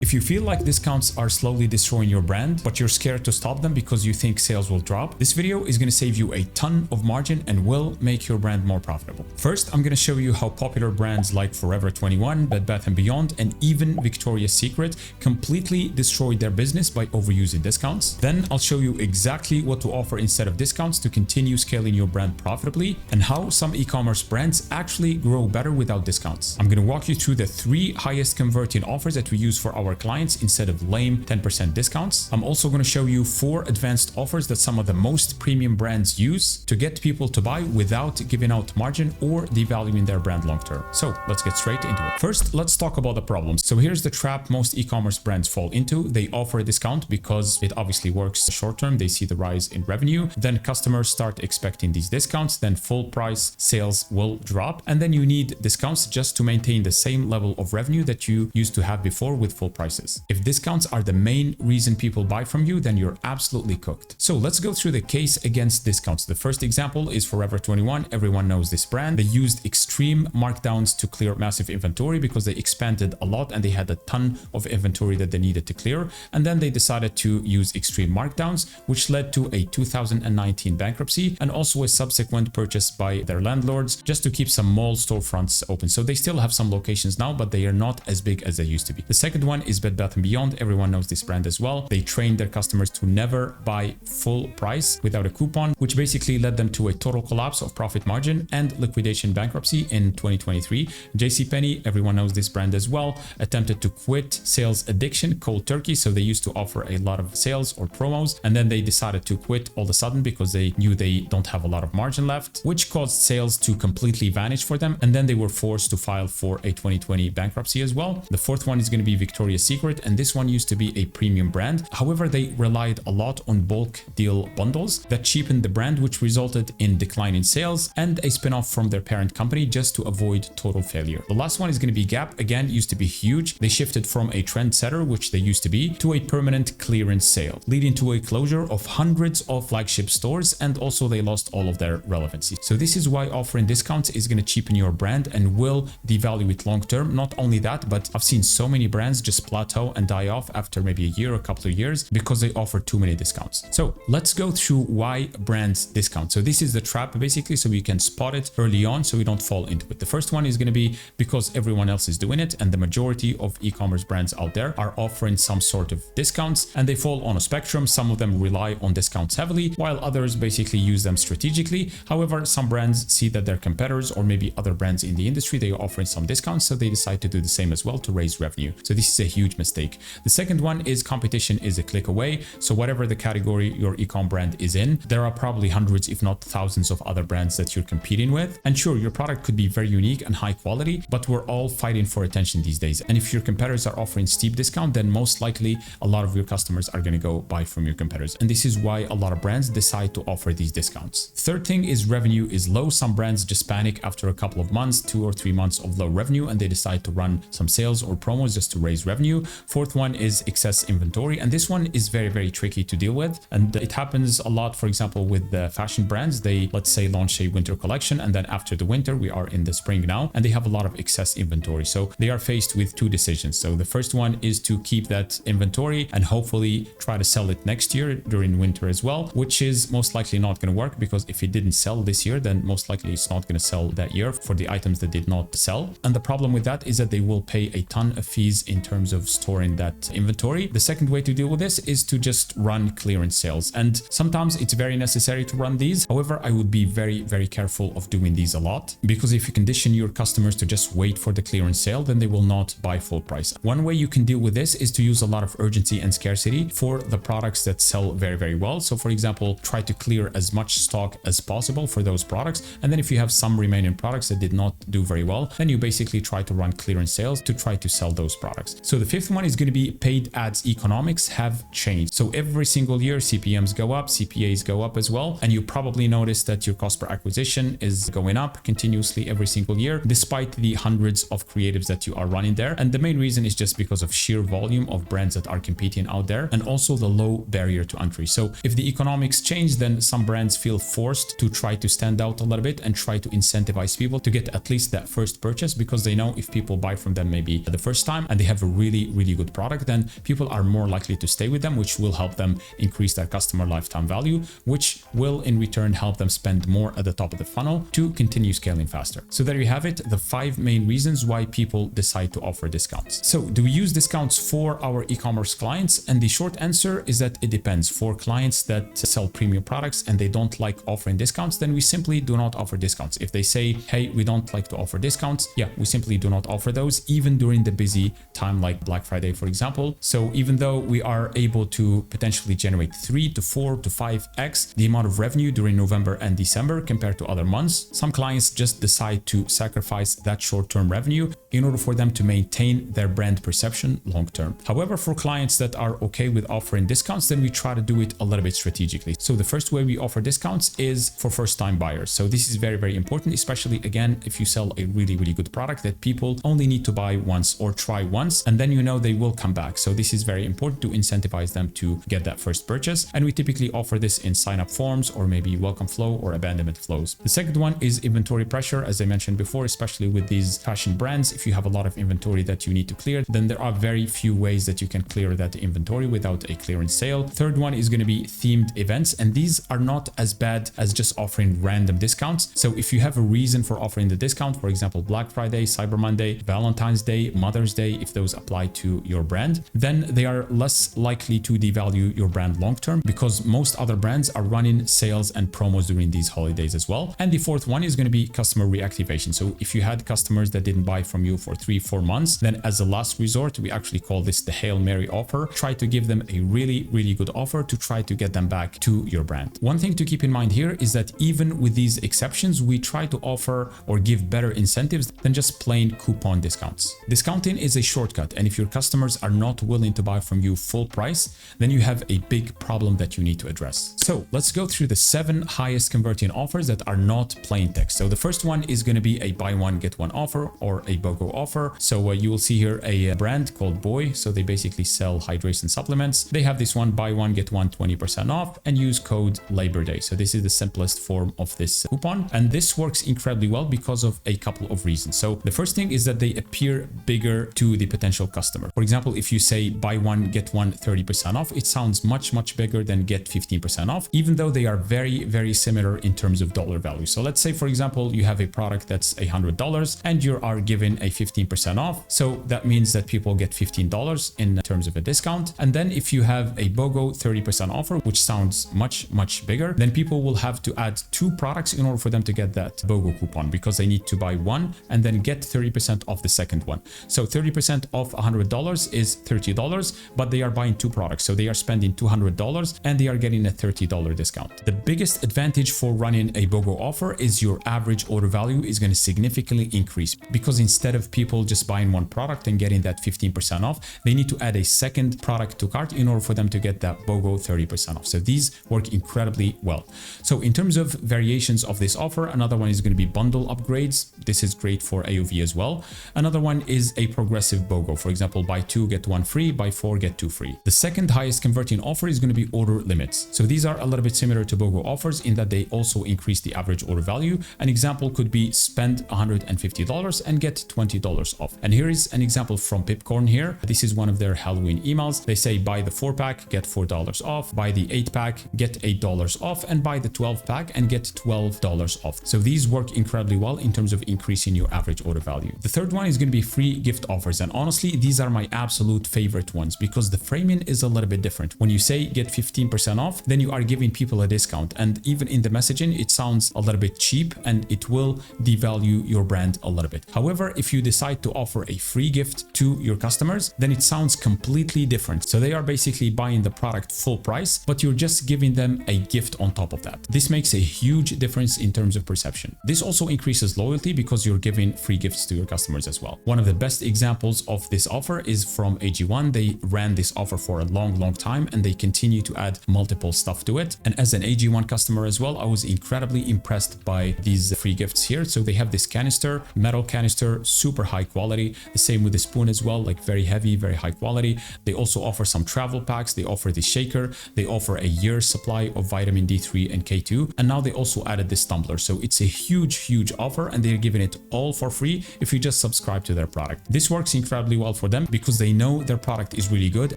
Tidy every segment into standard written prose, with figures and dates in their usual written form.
If you feel like discounts are slowly destroying your brand, but you're scared to stop them because you think sales will drop, this video is going to save you a ton of margin and will make your brand more profitable. First, I'm going to show you how popular brands like Forever 21, Bed Bath & Beyond, and even Victoria's Secret completely destroyed their business by overusing discounts. Then I'll show you exactly what to offer instead of discounts to continue scaling your brand profitably, and how some e-commerce brands actually grow better without discounts. I'm going to walk you through the 3 highest converting offers that we use for our clients instead of lame 10% discounts. I'm also going to show you 4 advanced offers that some of the most premium brands use to get people to buy without giving out margin or devaluing their brand long term. So let's get straight into it. First, let's talk about the problems. So here's the trap most e-commerce brands fall into. They offer a discount because it obviously works short term. They see the rise in revenue. Then customers start expecting these discounts. Then full price sales will drop. And then you need discounts just to maintain the same level of revenue that you used to have before with full prices. If discounts are the main reason people buy from you, then you're absolutely cooked. So let's go through the case against discounts. The first example is Forever 21. Everyone knows this brand. They used extreme markdowns to clear massive inventory because they expanded a lot and they had a ton of inventory that they needed to clear. And then they decided to use extreme markdowns, which led to a 2019 bankruptcy and also a subsequent purchase by their landlords just to keep some mall storefronts open. So they still have some locations now, but they are not as big as they used to be. The second one is Bed Bath & Beyond. Everyone knows this brand as well. They trained their customers to never buy full price without a coupon, which basically led them to a total collapse of profit margin and liquidation bankruptcy in 2023. JCPenney, everyone knows this brand as well, attempted to quit sales addiction cold turkey. So they used to offer a lot of sales or promos, and then they decided to quit all of a sudden because they knew they don't have a lot of margin left, which caused sales to completely vanish for them. And then they were forced to file for a 2020 bankruptcy as well. The fourth one is going to be Victoria's Secret, and this one used to be a premium brand. However, they relied a lot on bulk deal bundles that cheapened the brand, which resulted in decline in sales and a spin-off from their parent company just to avoid total failure. The last one is going to be Gap. Again, used to be huge. They shifted from a trendsetter, which they used to be, to a permanent clearance sale, leading to a closure of hundreds of flagship stores, and also they lost all of their relevancy. So this is why offering discounts is going to cheapen your brand and will devalue it long term. Not only that, but I've seen so many brands just plateau and die off after maybe a year or a couple of years because they offer too many discounts. So let's go through why brands discount. So this is the trap basically, so we can spot it early on so we don't fall into it. The first one is going to be because everyone else is doing it, and the majority of e-commerce brands out there are offering some sort of discounts, and they fall on a spectrum. Some of them rely on discounts heavily, while others basically use them strategically. However, some brands see that their competitors or maybe other brands in the industry, they are offering some discounts, so they decide to do the same as well to raise revenue. So this is a huge mistake. The second one is competition is a click away. So whatever the category your e-com brand is in, there are probably hundreds, if not thousands of other brands that you're competing with. And sure, your product could be very unique and high quality, but we're all fighting for attention these days. And if your competitors are offering steep discount, then most likely a lot of your customers are going to go buy from your competitors. And this is why a lot of brands decide to offer these discounts. Third thing is revenue is low. Some brands just panic after a couple of months, 2 or 3 months of low revenue, and they decide to run some sales or promos just to raise revenue. Fourth one is excess inventory, and this one is very, very tricky to deal with. And it happens a lot, for example, with the fashion brands. They, let's say, launch a winter collection, and then after the winter, we are in the spring now, and they have a lot of excess inventory. So they are faced with 2 decisions. So the first one is to keep that inventory and hopefully try to sell it next year during winter as well, which is most likely not going to work, because if it didn't sell this year, then most likely it's not going to sell that year for the items that did not sell. And the problem with that is that they will pay a ton of fees in terms of storing that inventory. The second way to deal with this is to just run clearance sales. And sometimes it's very necessary to run these. However, I would be very, very careful of doing these a lot, because if you condition your customers to just wait for the clearance sale, then they will not buy full price. One way you can deal with this is to use a lot of urgency and scarcity for the products that sell very, very well. So for example, try to clear as much stock as possible for those products. And then if you have some remaining products that did not do very well, then you basically try to run clearance sales to try to sell those products. So the fifth one is going to be paid ads economics have changed. So every single year CPMs go up, CPAs go up as well. And you probably noticed that your cost per acquisition is going up continuously every single year, despite the hundreds of creatives that you are running there. And the main reason is just because of sheer volume of brands that are competing out there, and also the low barrier to entry. So if the economics change, then some brands feel forced to try to stand out a little bit and try to incentivize people to get at least that first purchase, because they know if people buy from them maybe the first time and they have a really good product, then people are more likely to stay with them, which will help them increase their customer lifetime value, which will in return help them spend more at the top of the funnel to continue scaling faster. So there you have it, the 5 main reasons why people decide to offer discounts. So do we use discounts for our e-commerce clients? And the short answer is that it depends. For clients that sell premium products and they don't like offering discounts, then we simply do not offer discounts. If they say, hey, we don't like to offer discounts, yeah, we simply do not offer those, even during the busy time like Black Friday, for example. So even though we are able to potentially generate 3 to 4 to 5x the amount of revenue during November and December compared to other months, some clients just decide to sacrifice that short-term revenue in order for them to maintain their brand perception long-term. However, for clients that are okay with offering discounts, then we try to do it a little bit strategically. So the first way we offer discounts is for first-time buyers. So this is very important, especially again, if you sell a really good product that people only need to buy once or try once, and then you know they will come back. So this is very important to incentivize them to get that first purchase. And we typically offer this in sign-up forms or maybe welcome flow or abandonment flows. The second one is inventory pressure, as I mentioned before, especially with these fashion brands. If you have a lot of inventory that you need to clear, then there are very few ways that you can clear that inventory without a clearance sale. Third one is going to be themed events, and these are not as bad as just offering random discounts. So if you have a reason for offering the discount, for example, Black Friday, Cyber Monday, Valentine's Day, Mother's Day, if those apply to your brand, then they are less likely to devalue your brand long-term, because most other brands are running sales and promos during these holidays as well. And the fourth one is going to be customer reactivation. So if you had customers that didn't buy from you for 3-4 months, then as a last resort, we actually call this the Hail Mary offer. Try to give them a really good offer to try to get them back to your brand. One thing to keep in mind here is that even with these exceptions, we try to offer or give better incentives than just plain coupon discounts. Discounting is a shortcut, and if your customers are not willing to buy from you full price, then you have a big problem that you need to address. So let's go through the 7 highest converting offers that are not plain text. So the first one is going to be a buy one get one offer or a BOGO offer. So you will see here a brand called Boy. So they basically sell hydration supplements. They have this one, buy one get one 20% off, and use code Labor Day. So this is the simplest form of this coupon, and this works incredibly well because of a couple of reasons. So the first thing is that they appear bigger to the potential customer. For example, if you say buy one get one 30% off, it sounds much bigger than get 15% off, even though they are very similar in terms of dollar value. So let's say, for example, you have a product that's $100 and you are given a 15% off. So that means that people get $15 in terms of a discount. And then if you have a BOGO 30% offer, which sounds much bigger, then people will have to add 2 products in order for them to get that BOGO coupon, because they need to buy one and then get 30% off the second one. So 30% off $100 is $30, but they are buying 2 products. So they are spending $200 and they are getting a $30 discount. The biggest advantage for running a BOGO offer is your average order value is going to significantly increase, because instead of people just buying one product and getting that 15% off, they need to add a second product to cart in order for them to get that BOGO 30% off. So these work incredibly well. So in terms of variations of this offer, another one is going to be bundle upgrades. This is great for AOV as well. Another one is a progressive BOGO. For example, buy 2 get 1 free, buy 4 get 2 free. The second highest converting offer is going to be order limits. So these are a little bit similar to BOGO offers in that they also increase the average order value. An example could be spend $150 and get $20 off. And here is an example from Pipcorn here. This is one of their Halloween emails. They say buy the 4-pack, get $4 off, buy the 8-pack, get $8 off, and buy the 12-pack and get $12 off. So these work incredibly well in terms of increasing your average order value. The third one is going to be free gift offers. And honestly, these are my absolute favorite ones because the framing is a little bit different. When you say get 15% off, then you are giving people a discount. And even in the messaging, it sounds a little bit cheap and it will devalue your brand a little bit. However, if you decide to offer a free gift to your customers, then it sounds completely different. So they are basically buying the product full price, but you're just giving them a gift on top of that. This makes a huge difference in terms of perception. This also increases loyalty because you're giving free gifts to your customers as well. One of the best examples of this offer is from AG1. They ran this offer for a long time and they continue to add multiple stuff to it. And as an AG1 customer as well, I was incredibly impressed by these free gifts here. So they have this canister, metal canister, super high quality. The same with the spoon as well, like very heavy, very high quality. They also offer some travel packs. They offer the shaker. They offer a year's supply of vitamin D3 and K2. And now they also added this tumbler. So it's a huge offer, and they're giving it all for free if you just subscribe to their product. This works incredibly well for them because they know their product is really good.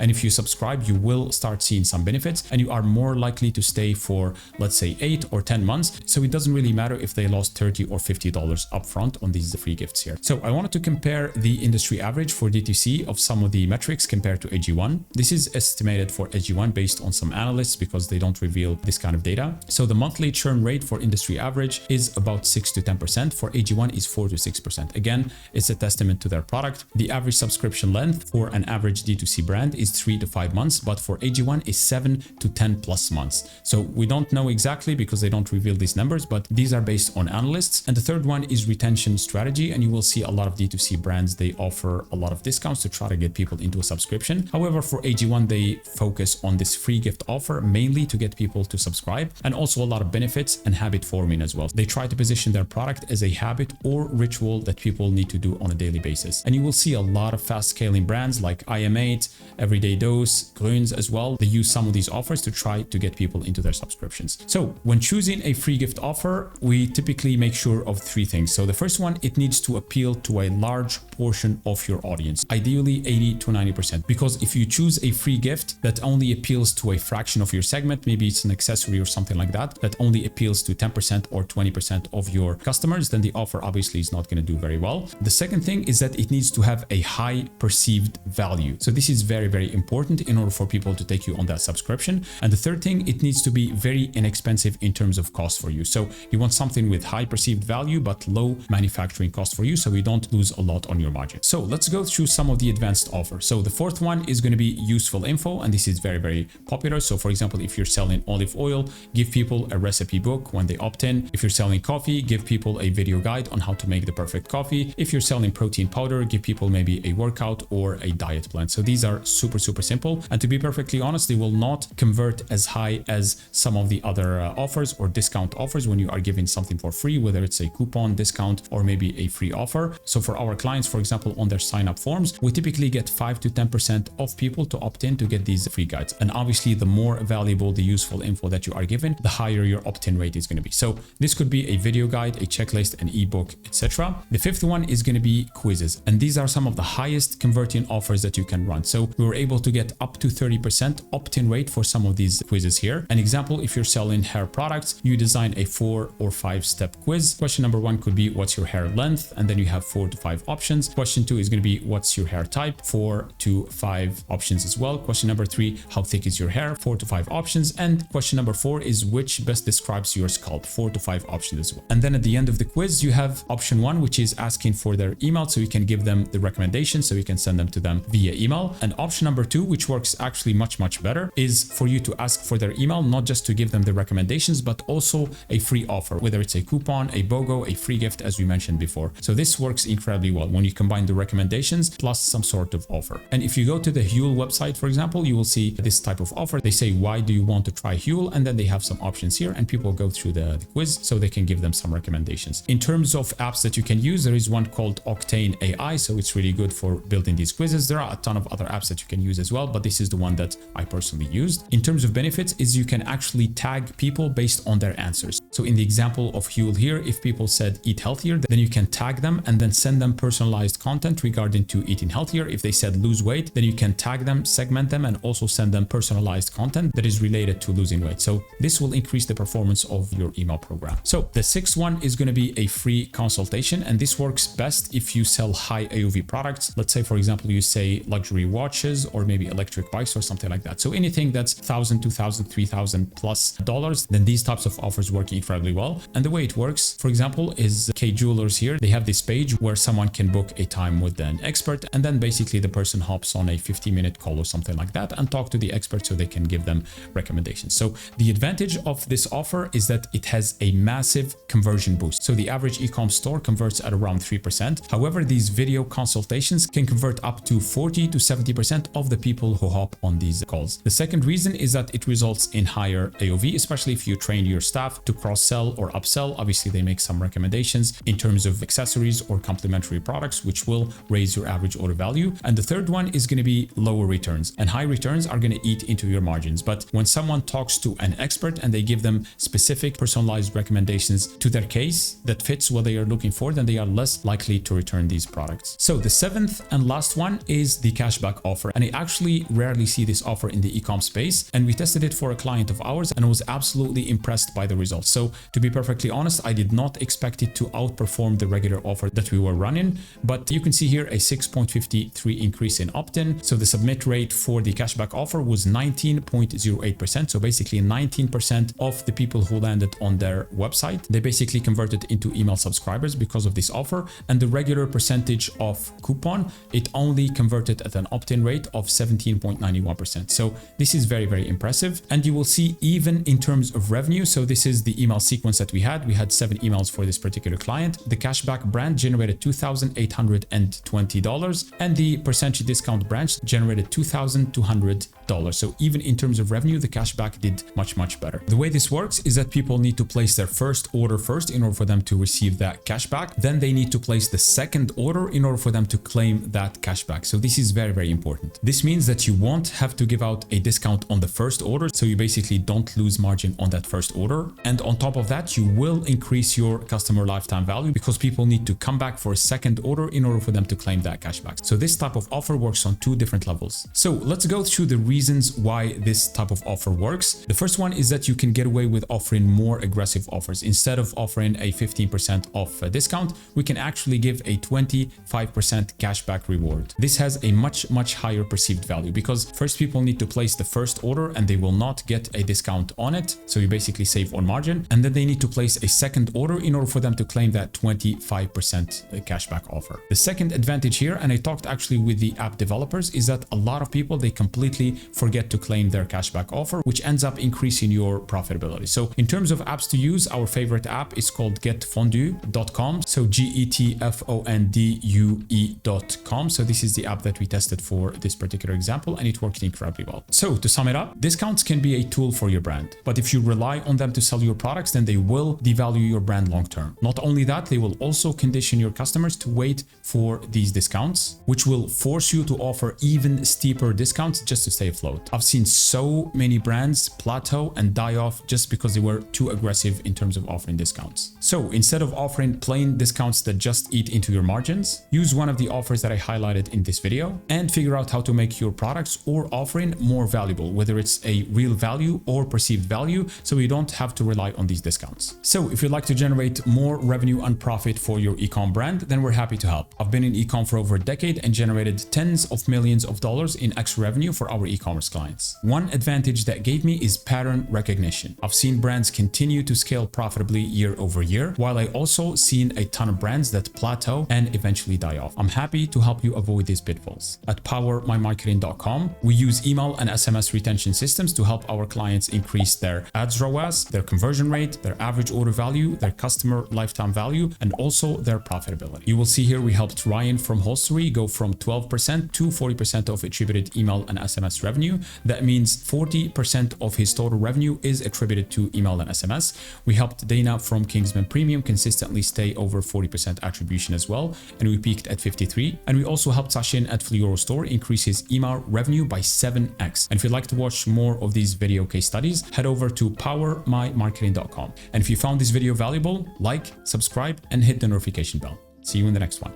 And if you subscribe, you will start seeing some benefits, and you are more likely to stay for, let's say, 8 or 10 months. So it doesn't really matter if they lost $30 or $50 upfront on these free gifts here. So I wanted to compare the industry average for D2C of some of the metrics compared to AG1. This is estimated for AG1 based on some analysts because they don't reveal this kind of data. So the monthly churn rate for industry average is about 6 to 10%. For AG1 is 4 to 6%. Again, it's a testament to their product. The average subscription length for an average D2C brand is 3 to 5 months, but for AG1 is 7 to 10 plus months. So we don't know exactly because they don't reveal these numbers, but these are based on analysts. And the third one is retention strategy. And you will see a lot of D2C brands, they offer a lot of discounts to try to get people into a subscription. However, for AG1, they focus on this free gift offer mainly to get people to subscribe, and also a lot of benefits and habit forming as well. They try to position their product as a habit or ritual that people need to do on a daily basis. And you will see a lot of fast scaling brands like IM8, Everyday Dose, Grüns as well. They use some of these offers to try to get people into their subscriptions. So when choosing a free gift offer, we typically make sure of 3 things. So the first one, it needs to appeal to a large portion of your audience, ideally 80 to 90%. Because if you choose a free gift that only appeals to a fraction of your segment, maybe it's an accessory or something like that, that only appeals to 10% or 20% of your customers, then the offer obviously is not going to do very well. The second thing is that it needs to have a high perceived value. So this is very important in order for people to take you on that subscription. And the third thing, it needs to be very inexpensive in terms of cost for you. So you want something with high perceived value, but low manufacturing cost for you, so you don't lose a lot on your margin. So let's go through some of the advanced offers. So the fourth one is going to be useful info, and this is very popular. So for example, if you're selling olive oil, give people a recipe book when they opt in. If you're selling coffee, give people a video guide on how to make the perfect coffee. If you're selling protein powder, give people maybe a workout or a diet plan. So these are super simple, and to be perfectly honest, they will not convert as high as some of the other offers or discount offers when you are giving something for free, whether it's a coupon discount or maybe a free offer. So for our clients, for example, on their sign up forms, we typically get 5 to 10% of people to opt in to get these free guides. And obviously, the more valuable the useful info that you are given, the higher your opt-in rate is going to be. So this could be a video guide, a checklist, an ebook, etc. The fifth one is going to be quizzes, and these are some of the highest converting offers that you can run. So we were able to get up to 30% opt-in rate for some of these quizzes here. An example, if you're selling hair products, you design a 4 or 5 step quiz. Question number 1 could be what's your hair length, and then you have 4 to 5 options. Question 2 is going to be what's your hair type, 4 to 5 options as well. Question number 3, how thick is your hair, 4 to 5 options. And question number 4 is which best describes your scalp, 4 to 5 options as well. And then at the end of the quiz, you have option 1, which is asking for their email, so you can give them the recommendations, so you can send them to them via email. And option number 2, which works actually much better, is for you to ask for their email, not just to give them the recommendations, but also a free offer, whether it's a coupon, a BOGO, a free gift, as we mentioned before. So this works incredibly well when you combine the recommendations plus some sort of offer. And if you go to the Huel website, for example, you will see this type of offer. They say, why do you want to try Huel? And then they have some options here, and people go through the quiz so they can give them some recommendations. In terms of apps that you can use, there is one called Octane AI. So it's really good for building these quizzes. There are a ton of other apps that you can use as well, but this is the one that I personally used. In terms of benefits, is you can actually tag people based on their answers. So in the example of Huel here, if people said eat healthier, then you can tag them and then send them personalized content regarding to eating healthier. If they said lose weight, then you can tag them, segment them, and also send them personalized content that is related to losing weight. So this will increase the performance of your email program. So the sixth one is going to be a free consultation, and this works best if you sell high AOV products. Let's say, for example, you say luxury watches or maybe electric bikes or something like that. So anything that's $1,000, $2,000, $3,000 plus dollars, then these types of offers work incredibly well. And the way it works, for example, is K Jewelers here. They have this page where someone can book a time with an expert, and then basically the person hops on a 50-minute call or something like that and talk to the expert so they can give them recommendations. So the advantage of this offer is that it has a massive conversion boost. So the average ecom store converts at around 3%. However, these video consultations can convert up to 40 to 70% of the people who hop on these calls. The second reason is that it results in higher AOV, especially if you train your staff to cross-sell or upsell. Obviously, they make some recommendations in terms of accessories or complementary products, which will raise your average order value. And the third one is going to be lower returns, and high returns are going to eat into your margins. But when someone talks to an expert and they give them specific personalized recommendations to their case that fits what they are looking for, then they are less likely to return these products. So the seventh and last one is the cashback offer. And I actually rarely see this offer in the e-com space. And we tested it for a client of ours and I was absolutely impressed by the results. So to be perfectly honest, I did not expect it to outperform the regular offer that we were running, but you can see here a 6.53 increase in opt-in. So the submit rate for the cashback offer was 19.08%. So basically 19% of the people who landed on their website, they basically converted into email subscribers because of this offer. And the regular percentage of coupon, it only converted at an opt-in rate of 17.91%. So this is very, very impressive. And you will see even in terms of revenue. So this is the email sequence that we had. We had 7 emails for this particular client. The cashback brand generated $2,820 and the percentage discount branch generated $2,200. So even in terms of revenue, the cashback did much, much better. The way this works is that people need to place their first order first in order for them to receive that cashback. Then they need to place the second order in order for them to claim that cashback. So this is very, very important. This means that you won't have to give out a discount on the first order. So you basically don't lose margin on that first order. And on top of that, you will increase your customer lifetime value because people need to come back for a second order in order for them to claim that cashback. So this type of offer works on 2 different levels. So let's go through the reasons why this type of offer works. The first one is that you can get away with offering more aggressive offers. Instead of offering a 15% off discount, we can actually give a 25% cashback reward. This has a much, much higher perceived value because first people need to place the first order and they will not get a discount on it. So you basically save on margin. And then they need to place a second order in order for them to claim that 25% cashback offer. The second advantage here, and I talked actually with the app developers, is that a lot of people, they completely forget to claim their cashback offer, which ends up increasing your profitability. So in terms of apps to use, our favorite app is called getfondue.com. So getfondue.com. So this is the app that we tested for this particular example, and it worked incredibly well. So to sum it up, discounts can be a tool for your brand, but if you rely on them to sell your products, then they will devalue your brand long term. Not only that, they will also condition your customers to wait for these discounts, which will force you to offer even steeper discounts just to stay afloat. I've seen so many brands plateau and die off just because they were too aggressive in terms of offering discounts. So instead of offering plain discounts that just eat into your margins, use one of the offers that I highlighted in this video and figure out how to make your products or offering more valuable, whether it's a real value or perceived value, so you don't have to rely on these discounts. So if you'd like to generate more revenue and profit for your e-com brand, then we're happy to help. I've been in e-com for over a decade and generated tens of millions of dollars in extra revenue for our e-commerce clients. One advantage that gave me is pattern recognition. I've seen brands continue to scale profitably year over year, while I also seen a ton of brands that plateau and eventually die off. I'm happy to help you avoid these pitfalls. At powermymarketing.com, we use email and SMS retention systems to help our clients increase their ads ROAS, their conversion rate, their average order value, their customer lifetime value, and also their profitability. You will see here we helped Ryan from Hostery go from 12% to 40% of attributed email and SMS revenue. That means 40% of his total revenue is attributed to email and SMS. We helped Dana from Kingsman Premium consistently stay over 40% attribution as well, and we peaked at 53. And we also helped Sachin at Flioro Store increase his email revenue by 7x. And if you'd like to watch more of these video case studies, head over to powermymarketing.com. And if you found this video valuable, like, subscribe, and hit the notification bell. See you in the next one.